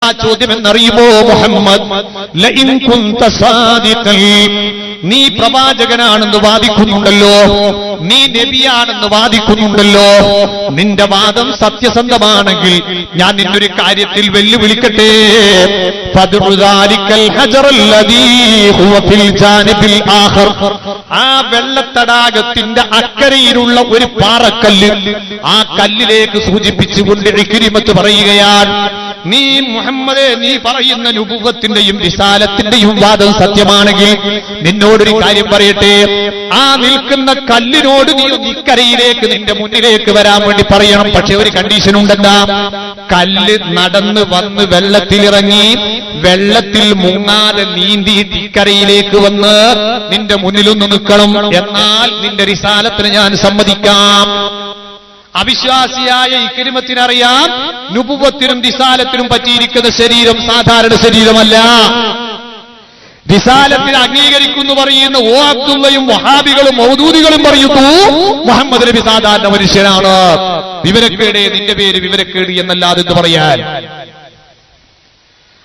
ചോദ്യം എന്നറിയുമോ മുഹമ്മദ്, ലഇൻ കുന്ത സാദിഖൻ, നീ പ്രവാചകനാണെന്ന് വാദിക്കുന്നുണ്ടല്ലോ, നീ നബിയാണെന്ന് വാദിക്കുന്നുണ്ടല്ലോ, നിന്റെ വാദം സത്യസന്ധമാണെങ്കിൽ ഞാൻ നിന്നൊരു കാര്യത്തിൽ വെല്ലുവിളിക്കട്ടെ. ഫദ്ഉദാലിക്കൽ ഹജറല്ലദീ ഹുവ ഫിൽ ജാനിബിൽ ആഖർ, ആ വെള്ളത്തടാകത്തിന്റെ അക്കരയിലുള്ള ഒരു പാറക്കല്ല്, ആ കല്ലിലേക്ക് സൂചിപ്പിച്ചുകൊണ്ട് ഇക്രിമത്ത് പറയുകയാണ്, നീ മുഹമ്മദേ, നീ പറയുന്ന നുബുവത്തിന്റെയും റിസാലത്തിന്റെയും വാദം സത്യമാണെങ്കിൽ നിന്നോടൊരു കാര്യം പറയട്ടെ, ആ നിൽക്കുന്ന കല്ലിനോട് നീ ഇക്കരയിലേക്ക് നിന്റെ മുന്നിലേക്ക് വരാൻ വേണ്ടി പറയണം. പക്ഷെ ഒരു കണ്ടീഷൻ ഉണ്ടെന്നാ, കല്ല് നടന്ന് വന്ന് വെള്ളത്തിലിറങ്ങി വെള്ളത്തിൽ മുങ്ങാതെ നീന്തിയിട്ട് ഇക്കരയിലേക്ക് വന്ന് നിന്റെ മുന്നിലൊന്ന് നിൽക്കണം, എന്നാൽ നിന്റെ റിസാലത്തിന് ഞാൻ സമ്മതിക്കാം. അവിശ്വാസിയായ ഇക്രിമത്തിനറിയാം നുബുവത്തിനും റിസാലത്തിനും പറ്റിയിരിക്കുന്ന ശരീരം സാധാരണ ശരീരമല്ല. റിസാലത്തിന് അംഗീകരിക്കുന്നു പറയുന്ന ഓ അബ്ദുള്ളയും വഹാബികളും മൗദൂദികളും പറയുന്നു മുഹമ്മദ് നബി സാധാരണ മനുഷ്യനാണ്. വിവരക്കേട്, നിന്റെ പേര് വിവരക്കേട് എന്നല്ലാതെ എന്ന് പറയാൻ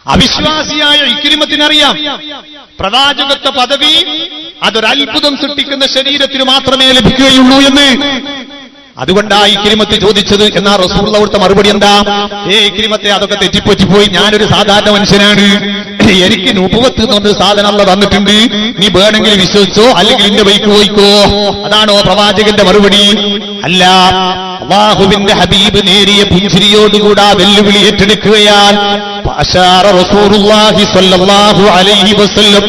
അവിശ്വാസിയായ ഇക്രിമത്തിനറിയാം പ്രവാചകത്വ പദവി അതൊരത്ഭുതം സൃഷ്ടിക്കുന്ന ശരീരത്തിന് മാത്രമേ ലഭിക്കുകയുള്ളൂ എന്ന്. അതുകൊണ്ടാണ് ഇക്രിമത്ത് ചോദിച്ചത്. എന്നാ റസൂലുള്ളാഹി അവിടുത്തെ മറുപടി എന്താ? ഇക്രിമത്തെ, അതൊക്കെ തെറ്റിപ്പോയി, ഞാനൊരു സാധാരണ മനുഷ്യനാണ്, എനിക്ക് നുബുവത്ത് എന്നൊരു സാധനം അല്ലാഹു തന്നിട്ടുണ്ട്, നീ വേണമെങ്കിൽ വിശ്വസിച്ചോ അല്ലെങ്കിൽ എന്റെ വഴിക്ക് പോയിക്കോ. അതാണോ പ്രവാചകന്റെ മറുപടി? അല്ല, അല്ലാഹുവിന്റെ ഹബീബ് നേരിയ പുഞ്ചിരിയോടുകൂടാ വെല്ലുവിളി ഏറ്റെടുക്കുകയാണ്. റസൂലുള്ളാഹി സ്വല്ലല്ലാഹു അലൈഹി വസല്ലം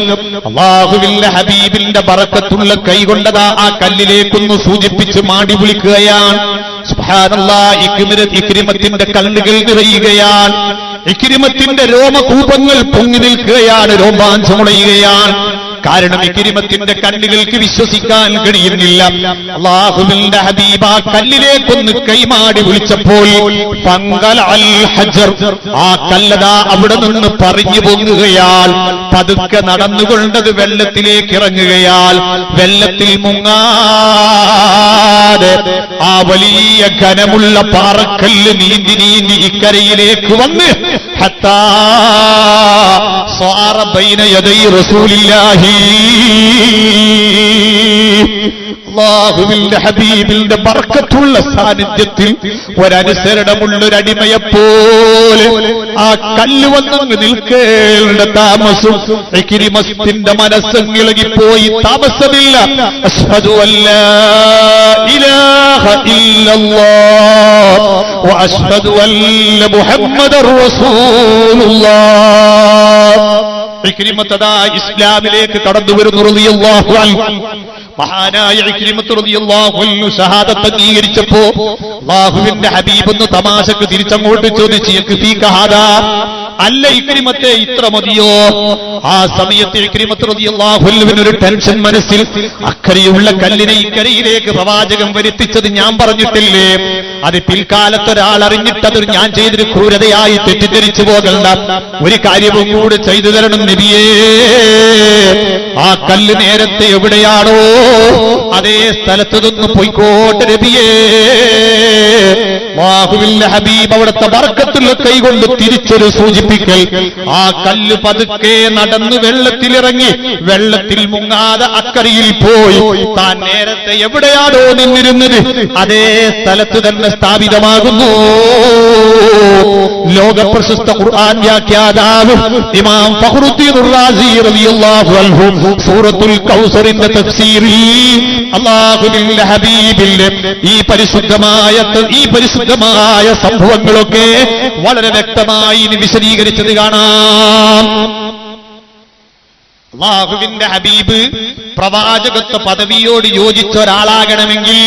അല്ലാഹുവിന്റെ ഹബീബിന്റെ ബറക്കത്തുള്ള കൈകൊണ്ടതാ ആ കല്ലിലേക്കൊന്ന് സൂചിപ്പിച്ച് മാടി വിളിക്കുകയാണ്. സുബ്ഹാനല്ലാഹ്, ഇക്രിമത്തിന്റെ കണ്ണുകൾ നിറയുകയാണ്, ഇക്രിമത്തിന്റെ രോമകൂപങ്ങൾ പൊങ്ങി നിൽക്കുകയാണ്, രോമാഞ്ചമുളയുകയാണ്. കാരണം ഇക്രിമത്തിന്റെ കണ്ണുകൾക്ക് വിശ്വസിക്കാൻ കഴിയുന്നില്ല. അല്ലാഹുവിന്റെ ഹബീബ കല്ലിലേക്കൊന്ന് കൈമാടി വിളിച്ചപ്പോൾ ഫങ്കൽ അൽ ഹജർ, ആ കല്ലതാ അവിടെ നിന്ന് പറഞ്ഞു പൊങ്ങുകയാൽ പതുക്കെ നടന്നുകൊണ്ടത് വെള്ളത്തിലേക്ക് ഇറങ്ങുകയാൽ വെള്ളത്തിൽ മുങ്ങാതെ ആ വലിയ ഘനമുള്ള പാറക്കല്ല് നീന്തി നീന്തി ഇക്കരയിലേക്ക് വന്ന് ഹത്താ സാറ ബൈന യദൈ റസൂലില്ലാഹി, അല്ലാഹുവിന്റെ ഹബീബിന്റെ ബർക്കത്തുള്ള സാന്നിധ്യത്തിൽ ഒരനുസരണമുള്ളൊരടിമയെപ്പോലെ ആ കല്ല് വന്നങ്ങ് നിൽക്കേണ്ട താമസം ഇക്രിമത്തിന്റെ മനസ്സങ്ങിളകിപ്പോയി. താമസമില്ല. അശ്ഹദു അല്ലാ ഇലാഹ ഇല്ലല്ലാഹ് വ അശ്ഹദു അന്ന മുഹമ്മദർ റസൂലുള്ളാഹ്. ഇക്രിമത്തദാ ഇസ്ലാമിലേക്ക് കടന്നു വരുന്നു റളിയല്ലാഹു അൻഹു. മഹാനായ ഇക്രിമത്ത് റളിയല്ലാഹു അൻഹു ഷഹാദത്ത് അംഗീകരിച്ചപ്പോ അല്ലാഹുവിന്റെ ഹബീബ് ഒന്ന് തമാശക്ക് തിരിച്ചങ്ങോട്ട് ചോദിച്ചു, യക്ഫീക ഹാദാ, അല്ല ഇക്രിമത്തെ ഇത്ര മതിയോ? ആ സമയത്ത് ഇക്രിമത്ത് റളിയല്ലാഹു അൻഹുവിന് ഒരു ടെൻഷൻ മനസ്സിൽ. അക്കരയുള്ള കല്ലിനെ ഇക്കരയിലേക്ക് പ്രവാചകൻ വരുത്തിച്ചത് ഞാൻ പറഞ്ഞിട്ടില്ലേ, അത് പിൽക്കാലത്ത് ഒരാൾ അറിഞ്ഞിട്ടത് ഞാൻ ചെയ്തൊരു ക്രൂരതയായി തെറ്റിദ്ധരിച്ചു പോകണ്ട, ഒരു കാര്യവും കൂടെ ചെയ്തു തരണം നബിയേ. ആ കല്ല് നേരത്തെ എവിടെയാണോ അതേ സ്ഥലത്ത് നിന്ന് പോയിക്കോട്ടെ നബിയേ. അല്ലാഹുവിന്റെ ഹബീബ് അവിടുത്തെ ബർക്കത്തുള്ള കൈകൊണ്ട് തിരിച്ചൊരു സൂചിപ്പിക്കൽ. ആ കല്ല് പതുക്കെ നടന്ന് വെള്ളത്തിലിറങ്ങി വെള്ളത്തിൽ മുങ്ങാതെ അക്കരയിൽ പോയി താൻ നേരത്തെ എവിടെയാണോ നിന്നിരുന്നത് അതേ സ്ഥലത്ത് തന്നെ സ്ഥാപിതമാകുന്നു. ലോകപ്രശസ്ത ഖുർആൻ വ്യാഖ്യാതാവ് ഇമാം ഫഖ്റുദ്ദീൻ റാസി റളിയല്ലാഹു അൻഹു സൂറത്തുൽ കൗസറിന്റെ തഫ്സീറിൽ അല്ലാഹുവിന്റെ ഹബീബിന്റെ ഈ പരിശുദ്ധമായ സംഭവങ്ങളൊക്കെ വളരെ വ്യക്തമായി വിശദീകരിച്ചത് കാണാം. അല്ലാഹുവിന്റെ ഹബീബ് പ്രവാചകത്വ പദവിയോട് യോജിച്ച ഒരാളാകണമെങ്കിൽ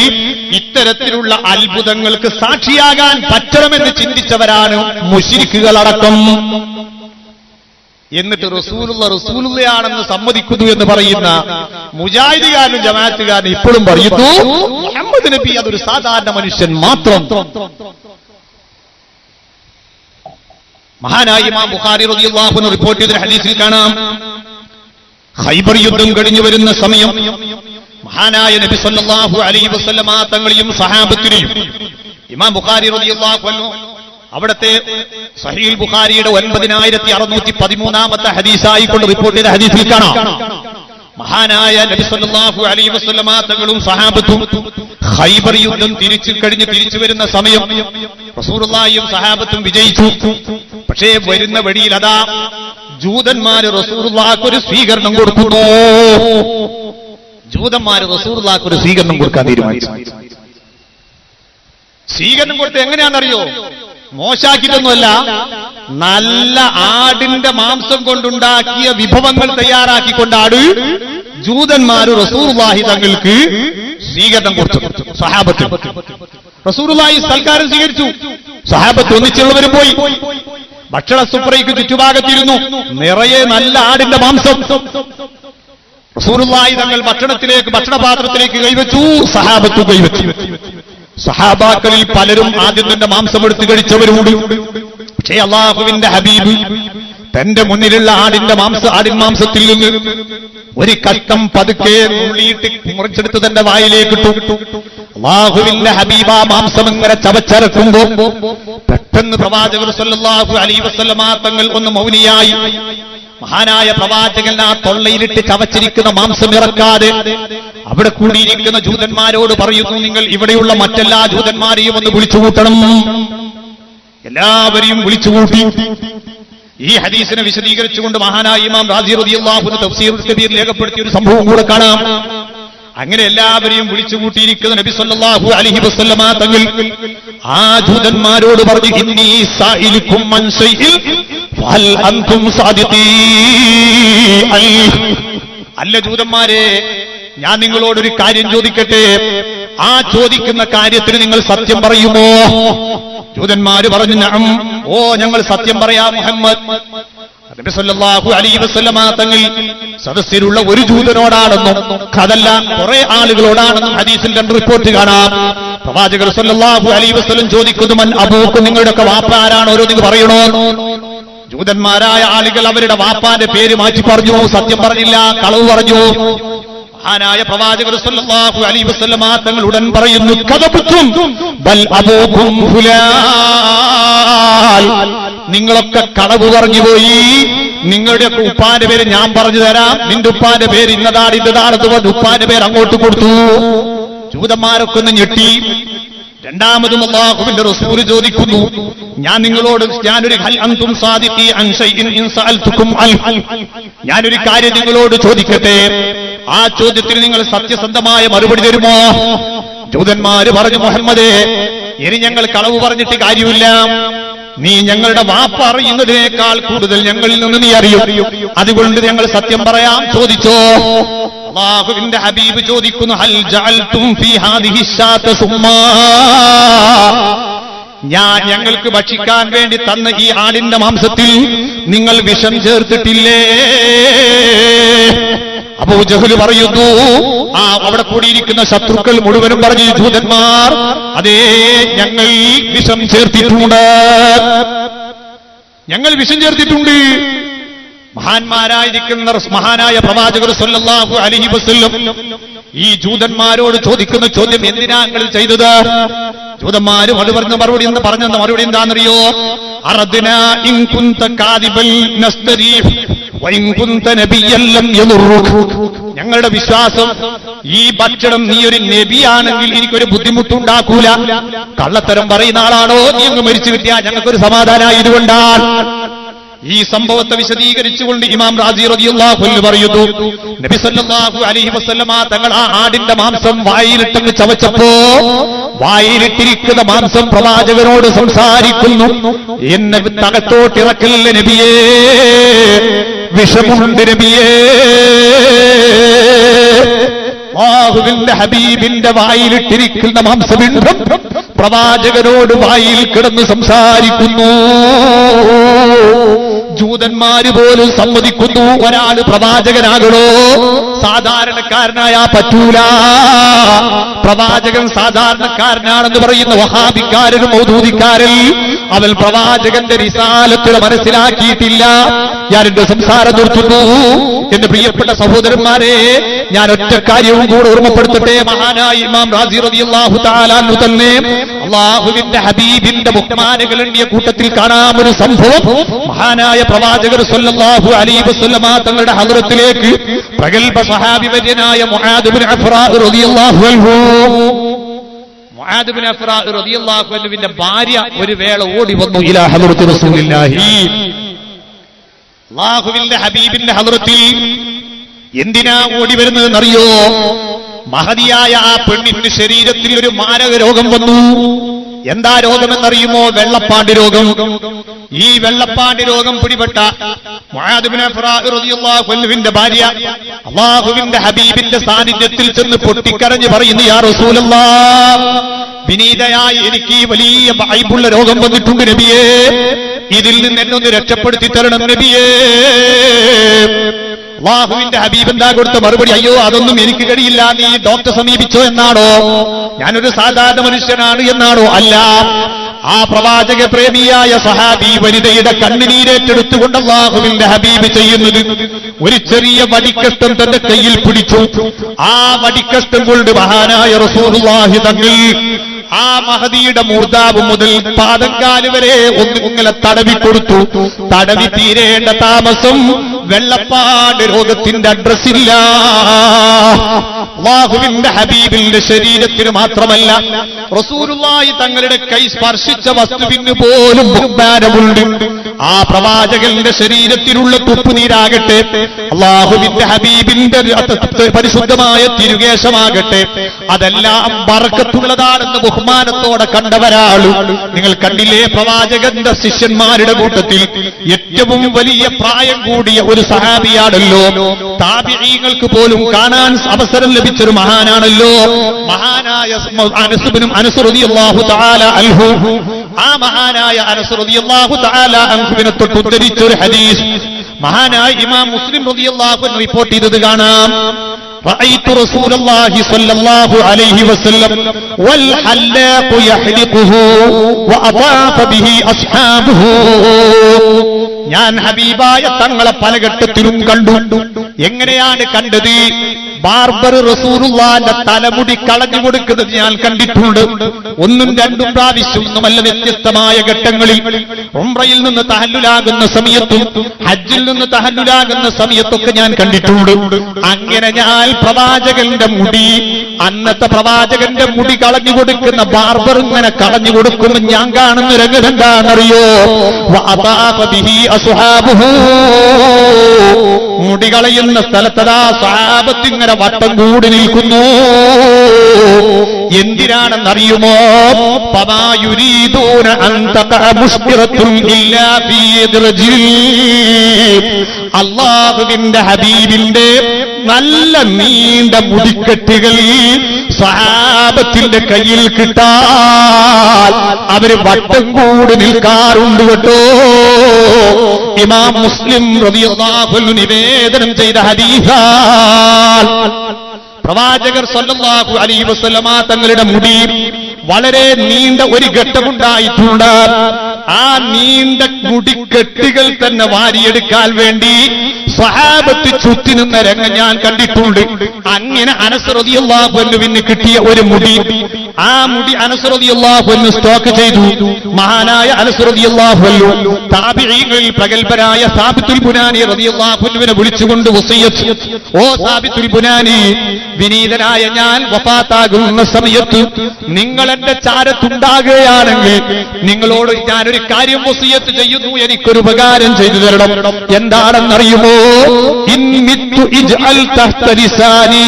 ഇത്തരത്തിലുള്ള അത്ഭുതങ്ങൾക്ക് സാക്ഷിയാകാൻ പറ്റണമെന്ന് ചിന്തിച്ചവരാണ് മുശ്രിക്കുകളടക്കം. എന്നിട്ട് റസൂലുള്ളയാണെന്ന് സമ്മതിക്കുന്നു എന്ന് പറയുന്ന മുജാഹിദുകാരനും ജമാഅത്തുകാരനും ഇപ്പോഴും പറയുന്നു മുഹമ്മദ് നബി അതൊരു സാധാരണ മനുഷ്യൻ മാത്രം. മഹാനായ ഇമാം ബുഖാരി റളിയല്ലാഹു അൻഹു റിപ്പോർട്ട് ചെയ്ത ഹദീസിൽ കാണാം, ഖൈബർ യുദ്ധം കഴിഞ്ഞു വരുന്ന സമയം മഹാനായ നബി സല്ലല്ലാഹു അലൈഹി വസല്ലമ തങ്ങളെയും സഹാബത്തിനെയും ഇമാം ബുഖാരി റളിയല്ലാഹു അൻഹു അവിടത്തെ സഹീഹുൽ ബുഖാരിയുടെ 9613 ഹദീസായിക്കൊണ്ട് റിപ്പോർട്ട് ചെയ്ത ഹദീസിൽ കാണാം, മഹാനായ നബി സല്ലല്ലാഹു അലൈഹി വസല്ലമ തങ്ങളും സഹാബത്തും ഖൈബർ യുദ്ധം തിരിച്ചു വരുന്ന സമയം റസൂലുള്ളാഹിയും സഹാബത്തും വിജയിച്ചു. പക്ഷേ വരുന്ന വഴിയിൽ അതാ ജൂതന്മാര് റസൂലുള്ളാഹിക്ക് ഒരു സ്വീകരണം കൊടുക്കുന്നു. ജൂതന്മാര് റസൂലുള്ളാഹിക്ക് ഒരു സ്വീകരണം കൊടുക്കാൻ തീരുമാനിച്ചു. സ്വീകരണം കൊടുത്ത് എങ്ങനെയാണെന്നറിയോ? മോശാക്കിയിട്ടൊന്നുമല്ല, നല്ല ആടിന്റെ മാംസം കൊണ്ടുണ്ടാക്കിയ വിഭവങ്ങൾ തയ്യാറാക്കിക്കൊണ്ടാണ് ജൂതന്മാര് റസൂലുള്ളാഹി തങ്ങൾക്ക് സ്വീകരണം കൊടുത്തു. സഹാബത്ത് റസൂലുള്ളാഹി സൽക്കാരം സ്വീകരിച്ചു. സഹാബത്ത് ഒന്നിച്ചുള്ളവരും പോയി. ഭക്ഷണ സുപ്രയ്ക്ക് ചുറ്റുഭാഗത്തിരുന്നു. നിറയെ നല്ല ആടിന്റെ മാംസം. റസൂലുള്ളാഹി തങ്ങൾ ഭക്ഷണപാത്രത്തിലേക്ക് കൈവച്ചു. സഹാബത്ത് കൈവച്ചു. സഹാബാക്കളിൽ പലരും ആദ്യം തന്നെ മാംസം എടുത്ത് കഴിച്ചവരുണ്ട്. പക്ഷേ അല്ലാഹുവിന്റെ ഹബീബ് തന്റെ മുന്നിലുള്ള ആടിൻ മാംസത്തിൽ നിന്ന് ഒരു കഷ്ടം പതുക്കെ നുള്ളിയിട്ട് മുറിച്ചെടുത്ത് തന്റെ വായിലേക്കിട്ടു. അല്ലാഹുവിന്റെ ഹബീബ് ആ മാംസം ഇങ്ങനെ ചവച്ചരക്കുമ്പോ പെട്ടെന്ന് പ്രവാചകർ സല്ലല്ലാഹു അലൈഹി വസല്ലമ തങ്ങൾ ഒന്ന് മൗനിയായി. മഹാനായ പ്രവാചകൻ ആ തൊള്ളയിലിട്ട് ചവച്ചിരിക്കുന്ന മാംസം ഇറക്കാതെ അവിടെ കൂടിയിരിക്കുന്ന ജൂതന്മാരോട് പറയുന്നു, നിങ്ങൾ ഇവിടെയുള്ള മറ്റെല്ലാ ജൂതന്മാരെയും ഒന്ന് വിളിച്ചുകൂട്ടണം. എല്ലാവരെയും വിളിച്ചുകൂട്ടി. ഈ ഹദീസിനെ വിശദീകരിച്ചുകൊണ്ട് മഹാനായ ഇമാം റാസി റളിയല്ലാഹു അൻഹു തഫ്സീറുൽ കബീർ രേഖപ്പെടുത്തിയ ഒരു സംഭവം കൂടെ കാണാം. അങ്ങനെ എല്ലാവരെയും വിളിച്ചുകൂട്ടിയിരിക്കുന്ന നബി സല്ലല്ലാഹു അലൈഹി വസല്ലമ തങ്ങൾ ആ ജൂതന്മാരോട് പറഞ്ഞു, ഇന്നി സായിലുക്കും അൻ ശൈഇൻ ഫഹൽ അൻതും സാദിഖീൻ. അല്ല ജൂതന്മാരെ, ഞാൻ നിങ്ങളോടൊരു കാര്യം ചോദിക്കട്ടെ, ആ ചോദിക്കുന്ന കാര്യത്തിന് നിങ്ങൾ സത്യം പറയുമോ? ജൂതന്മാര് പറഞ്ഞു, നഅം, ഓ ഞങ്ങൾ സത്യം പറയാം മുഹമ്മദ്. നബി സല്ലല്ലാഹു അലൈഹി വസല്ലമ തങ്ങൾ സദസ്സിലുള്ള ഒരു ജൂതനോടാണെന്നും അതല്ല കുറെ ആളുകളോടാണെന്നും ഹദീസിൽ രണ്ട് റിപ്പോർട്ട് കാണാം. പ്രവാചകർ സല്ലല്ലാഹു അലൈഹി വസല്ലം ചോദിക്കുന്നു, മൻ അബൂക്കും, നിങ്ങളുടെയൊക്കെ വാപ്പ ആരാണ്, ഓരോന്ന് പറയണോ? ജൂതന്മാരായ ആളുകൾ അവരുടെ വാപ്പാന്റെ പേര് മാറ്റി പറഞ്ഞു, സത്യം പറഞ്ഞില്ല, കളവ് പറഞ്ഞു. മഹാനായ പ്രവാചകർ സല്ലല്ലാഹു അലൈഹി വസല്ലമ തങ്ങൾ ഉടൻ പറയുന്നു, കദബതും ബൽ അബൂകും ഫുലാൻ, നിങ്ങളൊക്കെ കളവ് പറഞ്ഞുപോയി. നിങ്ങളുടെയൊക്കെ ഉപ്പാന്റെ പേര് ഞാൻ പറഞ്ഞു തരാം. നിന്റെ ഉപ്പാന്റെ പേര് ഇന്നതാണെന്ന് പറഞ്ഞ് ഉപ്പാന്റെ പേര് അങ്ങോട്ട് കൊടുത്തു. ജൂതന്മാരൊക്കെ ഒന്ന് ഞെട്ടി. രണ്ടാമതും അല്ലാഹുവിന്റെ റസൂൽ ചോദിക്കുന്നു, ഞാനൊരു ഹൽ അൻതും സാദിഖീ അൻ ശൈഇൻ ഇൻ സഅൽതുകും അൻ, ഞാനൊരു കാര്യം നിങ്ങളോട് ചോദിക്കട്ടെ, ആ ചോദ്യത്തിന് നിങ്ങൾ സത്യസന്ധമായ മറുപടി തരുമോ? ജൂതന്മാര് പറഞ്ഞു, മുഹമ്മദേ, ഇനി ഞങ്ങൾ കളവ് പറഞ്ഞിട്ട് കാര്യമില്ല. നീ ഞങ്ങളുടെ വാപ്പ അറിയുന്നതിനേക്കാൾ കൂടുതൽ ഞങ്ങളിൽ നിന്ന് നീ അറിയും. അതുകൊണ്ട് ഞങ്ങൾ സത്യം പറയാം, ചോദിച്ചോ. അല്ലാഹുവിന്റെ ഹബീബ് ചോദിക്കുന്നു, ഹൽ ജഅൽതും ഫീ ഹാദിഹി ശാത സുമ്മാ, ഞങ്ങൾക്ക് ഭക്ഷിക്കാൻ വേണ്ടി തന്ന ഈ ആടിന്റെ മാംസത്തിൽ നിങ്ങൾ വിഷം ചേർത്തിട്ടില്ലേ? അബൂ ജഹൽ പറയുന്നു, അവിടെ കൂടിയിരിക്കുന്ന ശത്രുക്കൾ മുഴുവനും പറഞ്ഞു, ജൂതന്മാർ, അതേ, ഞങ്ങൾ വിഷം ചേർത്തിട്ടുണ്ട്, ഞങ്ങൾ വിഷം ചേർത്തിട്ടുണ്ട്. മഹാനായ പ്രവാചകർ സല്ലല്ലാഹു അലൈഹി വസല്ലം ഈ ജൂതന്മാരോട് ചോദിക്കുന്ന ചോദ്യം, എന്തിനാ നിങ്ങൾ ചെയ്തത്? ജൂതന്മാരും അത് പറഞ്ഞ മറുപടി എന്താണെന്നറിയോ? അറദ്നാ ഇൻ കുന്ത കാദിബൽ നസ്തരീഹ് വഇൻ കുന്ത നബിയ്യൻ ലം യദുറുക. ഞങ്ങളുടെ വിശ്വാസം, ഈ ഭക്ഷണം നീ ഒരു നബിയാണെങ്കിൽ എനിക്കൊരു ബുദ്ധിമുട്ടുണ്ടാക്കൂല. കള്ളത്തരം പറയുന്ന ആളാണോ നീ അങ്ങ് മരിച്ചു കിട്ടിയാൽ ഞങ്ങൾക്കൊരു സമാധാനമായതുകൊണ്ടാണ്. ഈ സംഭവത്തെ വിശദീകരിച്ചുകൊണ്ട് ഇമാം റാസി റളിയല്ലാഹു അൻഹു പറയുന്നു, നബി സല്ലല്ലാഹു അലൈഹി വസല്ലമ തങ്ങൾ ആ ആടിന്റെ മാംസം വായിലിട്ടങ്ങ് ചവച്ചപ്പോ വായിലിട്ടിരിക്കുന്ന മാംസം പ്രവാചകനോട് സംസാരിക്കുന്നു, എന്നെ തകത്തോട്ടിറക്കല്ല നബിയേ, വിഷമുണ്ട് നബിയേ. അല്ലാഹുവിന്റെ ഹബീബിന്റെ വായിലിട്ടിരിക്കുന്ന മാംസപിണ്ഡം പ്രവാചകനോട് വായിൽ കിടന്ന് സംസാരിക്കുന്നു. ജൂതന്മാര് പോലും സമ്മതിക്കുന്നു, ഒരാള് പ്രവാചകനാകണോ? സാധാരണക്കാരനായാ പറ്റൂല. പ്രവാചകൻ സാധാരണക്കാരനാണെന്ന് പറയുന്ന വഹാബിക്കാരനും മൗദൂദിക്കാരൻ അവൻ പ്രവാചകന്റെ റിസാലത്ത് മനസ്സിലാക്കിയിട്ടില്ല. ഞാൻ എന്റെ സംസാരം നിർത്തുന്നു. എന്റെ പ്രിയപ്പെട്ട സഹോദരന്മാരെ, ഞാൻ ഒറ്റ കാര്യവും കൂടെ ഓർമ്മപ്പെടുത്തട്ടെ. മഹാനായ ഇമാം റാസി റളിയല്ലാഹു തആല അൻഹു തന്നെ അല്ലാഹുവിന്റെ ഹബീബിന്റെ ബഹുമാനങ്ങൾ എണ്ണിയ കൂട്ടത്തിൽ കാണാം ഒരു സംഭവം. മഹാനായ പ്രവാചകർ സല്ലല്ലാഹു അലൈഹി വസല്ലമ തങ്ങളുടെ ഹദ്റത്തിലേക്ക് പ്രഗൽഭ സഹാബി വര്യനായ മുആദ് ഇബ്നു അഫ്റാ റളിയല്ലാഹു അൻഹു, മുആദ് ഇബ്നു അഫ്റാ റളിയല്ലാഹു അൻഹുവിന്റെ ഭാര്യ ഒരു വേള ഓടി വന്നു ഇലാ ഹദ്റത്തി റസൂലില്ലാഹി, അല്ലാഹുവിന്റെ ഹബീബിന്റെ ഹദ്റത്തിൽ. എന്തിനാ ഓടി വരുന്നതെന്നറിയോ? മഹതിയായ ആ പെണ്ണിന്റെ ശരീരത്തിൽ ഒരു മാരക രോഗം വന്നു. എന്താ രോഗമെന്നറിയുമോ? വെള്ളപ്പാണ്ട് രോഗം. ഈ വെള്ളപ്പാണ്ട് രോഗം പിടിപെട്ട മുആദ് ഇബ്നു അഫ്റാ റളിയല്ലാഹു അൻഹുവിന്റെ ഭാര്യ അല്ലാഹുവിന്റെ ഹബീബിന്റെ സാന്നിധ്യത്തിൽ ചെന്ന് പൊട്ടിക്കരഞ്ഞ് പറയുന്നു, യാ റസൂലല്ലാഹ്, വിനീതയായ എനിക്ക് ഈ വലിയ ഭയമുള്ള രോഗം വന്നിട്ടുണ്ട് നബിയേ, ഇതിൽ നിന്ന് എന്നൊന്ന് രക്ഷപ്പെടുത്തി തരണം നബിയേ. അല്ലാഹുവിന്റെ ഹബീബ് എന്താ കൊടുത്ത മറുപടി? അയ്യോ, അതൊന്നും എനിക്ക് കഴിയില്ല, നീ ഡോക്ടറെ സമീപിച്ചോ എന്നാണോ? ഞാനൊരു സാധാരണ മനുഷ്യനാണ് എന്നാണോ? അല്ല, ആ പ്രവാചക പ്രേമിയായ സഹാബി വനിതയുടെ കണ്ണുനീരേറ്റെടുത്തുകൊണ്ട് അല്ലാഹുവിന്റെ ഹബീബ് ചെയ്യുന്നത് ഒരു ചെറിയ വടിക്കഷ്ടം തന്റെ കയ്യിൽ പിടിച്ചു. ആ വടിക്കഷ്ടം കൊണ്ട് മഹാനായ റസൂലുള്ളാഹി തങ്ങൾ ആ മഹദിയുടെ മൂർധാവ് മുതൽ പാദങ്കാല് വരെ ഒന്നിങ്ങനെ തടവി കൊടുത്തു. തടവി തീരേണ്ട താമസം വെള്ളപ്പാട് രോഗത്തിന്റെ അഡ്രസ്സില്ല. അല്ലാഹുവിന്റെ ഹബീബിന്റെ ശരീരത്തിന് മാത്രമല്ല, റസൂലുള്ളാഹി തങ്ങളുടെ കൈ സ്പർശിച്ച വസ്തുവിന് പോലും ബഹുമാനമുണ്ട്. ആ പ്രവാചകന്റെ ശരീരത്തിലുള്ള തുപ്പുനീരാകട്ടെ, അല്ലാഹുവിന്റെ ഹബീബിന്റെ പരിശുദ്ധമായ തിരുകേശമാകട്ടെ, അതെല്ലാം ബർക്കത്തുള്ളതാണെന്ന് ബഹുമാനത്തോടെ കണ്ടവരാളു. നിങ്ങൾ കണ്ടില്ലേ, പ്രവാചകന്റെ ശിഷ്യന്മാരുടെ കൂട്ടത്തിൽ ഏറ്റവും വലിയ പ്രായം കൂടിയ ഒരു സഹാബിയാണല്ലോ. താബിഈങ്ങൾക്ക് പോലും കാണാൻ അവസരം ലഭിച്ചൊരു മഹാനാണല്ലോ മഹാനായ അനസ് റളിയല്ലാഹു തആല അൻഹു. ആ മഹാനായ അനസ് റളിയല്ലാഹു തആല അൻഹുവിനെ തൊട്ട് ഉദ്ധരിച്ച ഒരു ഹദീസ് മഹാനായ ഇമാം മുസ്ലിം റളിയല്ലാഹു അൻഹു റിപ്പോർട്ട് ചെയ്തത് കാണാം. رأيت رسول الله صلى الله عليه وسلم والحلاق يحلقه وأطاف به أصحابه. ഞാൻ ഹബീബായ തങ്ങളെ പല ഘട്ടത്തിലും കണ്ടു. എങ്ങനെയാണ് കണ്ടത്? ബാർബർ റസൂലുള്ളാഹിന്റെ തലമുടി കളഞ്ഞു കൊടുക്കുന്നത് ഞാൻ കണ്ടിട്ടുണ്ട്. ഒന്നും രണ്ടും പ്രാവശ്യമൊന്നുമല്ല, വ്യത്യസ്തമായ ഘട്ടങ്ങളിൽ. ഉംറയിൽ നിന്ന് തഹല്ലുലാകുന്ന സമയത്തും ഹജ്ജിൽ നിന്ന് തഹല്ലുലാകുന്ന സമയത്തൊക്കെ ഞാൻ കണ്ടിട്ടുണ്ട്. അങ്ങനെ ഞാൻ പ്രവാചകന്റെ മുടി, അന്നത്തെ പ്രവാചകന്റെ മുടി കളഞ്ഞു കൊടുക്കുന്ന ബാർബർ ഇങ്ങനെ കളഞ്ഞു കൊടുക്കുമ്പോൾ ഞാൻ കാണുന്ന രംഗം എന്താണെന്നറിയോ? മുടി കളയുന്ന സ്ഥലത്തതാ സഹാബത്ത് ഇങ്ങനെ വട്ടം കൂടി നിൽക്കുന്നു. എന്തിനാണെന്നറിയുമോ? അല്ലാഹുവിന്റെ ഹബീബിന്റെ നല്ല നീണ്ട മുടിക്കെട്ടുകൾ സഹാബത്തിന്റെ കയ്യിൽ കിട്ടാൽ അവര് വട്ടം കൂടി നിൽക്കാറുണ്ട് കേട്ടോ. ഇമാം മുസ്ലിം റളിയല്ലാഹു അൻഹു നിവേദനം ചെയ്ത ഹദീസാണ്. പ്രവാചകർ സല്ലല്ലാഹു അലൈഹി വസല്ലമ തങ്ങളുടെ മുടി വളരെ നീണ്ട ഒരു ഘട്ടമുണ്ടായിട്ടുണ്ട്. ആ നീണ്ട മുടിക്കെട്ടുകൾ തന്നെ വാരിയെടുക്കാൻ വേണ്ടി സ്വഹാബത്ത് ചുറ്റി നിന്ന രംഗം ഞാൻ കണ്ടിട്ടുണ്ട്. അങ്ങനെ അനസ് റളിയല്ലാഹു അൻഹുവിന് കിട്ടിയ ഒരു മുടി, ആ മുടി അനസ് റളിയല്ലാഹു അൻഹു സ്റ്റോക്ക് ചെയ്തു. മഹാനായ അനസ് റളിയല്ലാഹു അൻഹു താബിഈങ്ങളിൽ പ്രഗൽഭരായ സാബിത്തുൽ ബുനാനി റളിയല്ലാഹു അൻഹുവിനെ വിളിച്ചുകൊണ്ട് വസിയത്ത്, ഓ സാബിത്തുൽ ബുനാനി, വിനീതനായ ഞാൻ വഫാത്താകുന്ന സമയത്ത് നിങ്ങൾ എന്റെ ചാരത്തുണ്ടാകുകയാണെങ്കിൽ നിങ്ങളോട് ഞാനൊരു കാര്യം വസിയത്ത് ചെയ്യുന്നു, എനിക്കൊരു ഉപകാരം ചെയ്തു തരണം. എന്താണെന്നറിയുമോ? ഇന്നിത്തു ഇജ്അൽ തഹ്ത ലിസാനി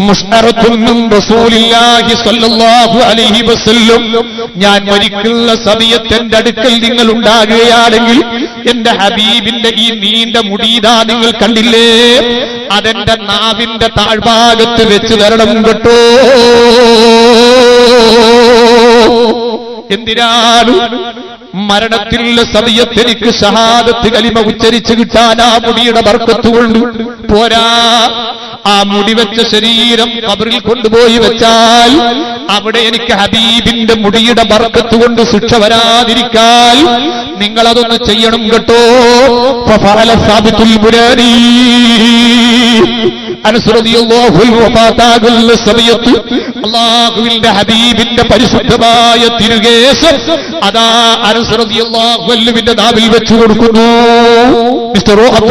മുസ്അറത്തുൻ മിൻ റസൂലില്ലാഹി സ്വല്ലല്ലാഹു അലൈഹി വസല്ലം. ഞാൻ മരിക്കുന്ന സമയത്ത് എന്റെ അടുക്കൽ നിങ്ങൾ ഉണ്ടാകുകയാണെങ്കിൽ എന്റെ ഹബീബിന്റെ ഈ നീണ്ട മുടിയിതാ നിങ്ങൾ കണ്ടില്ലേ, അതെന്റെ നാവിന്റെ താഴ്ഭാഗത്ത് വെച്ച് തരണം കേട്ടോ. എന്തിനാണ്? മരണത്തിലുള്ള സമയത്ത് എനിക്ക് ഷഹാദത്ത് കലിമ ഉച്ചരിച്ച് കിട്ടാൻ ആ മുടിയുടെ ബർക്കത്ത് കൊണ്ട് പോരാ, ആ മുടിവെച്ച ശരീരം ഖബറിൽ കൊണ്ടുപോയി വെച്ചാൽ അവിടെ എനിക്ക് ഹബീബിന്റെ മുടിയുടെ ബർക്കത്ത് കൊണ്ട് ശിക്ഷ വരാതിരിക്കാൻ നിങ്ങൾ അതൊന്ന് ചെയ്യണം കേട്ടോ. ഫഫഅല സാബിത്തുൽ ബുനാനി അനസ് റളിയല്ലാഹു അൻഹു വഫാത്താകുന്ന സമയത്ത് അല്ലാഹുവിന്റെ ഹബീബിന്റെ പരിശുദ്ധമായ തിരുകേശം അതാ അനസ് റളിയല്ലാഹു അൻഹുവിന്റെ നാവിൽ വെച്ചു കൊടുക്കുന്നു. മിസ്റ്റർ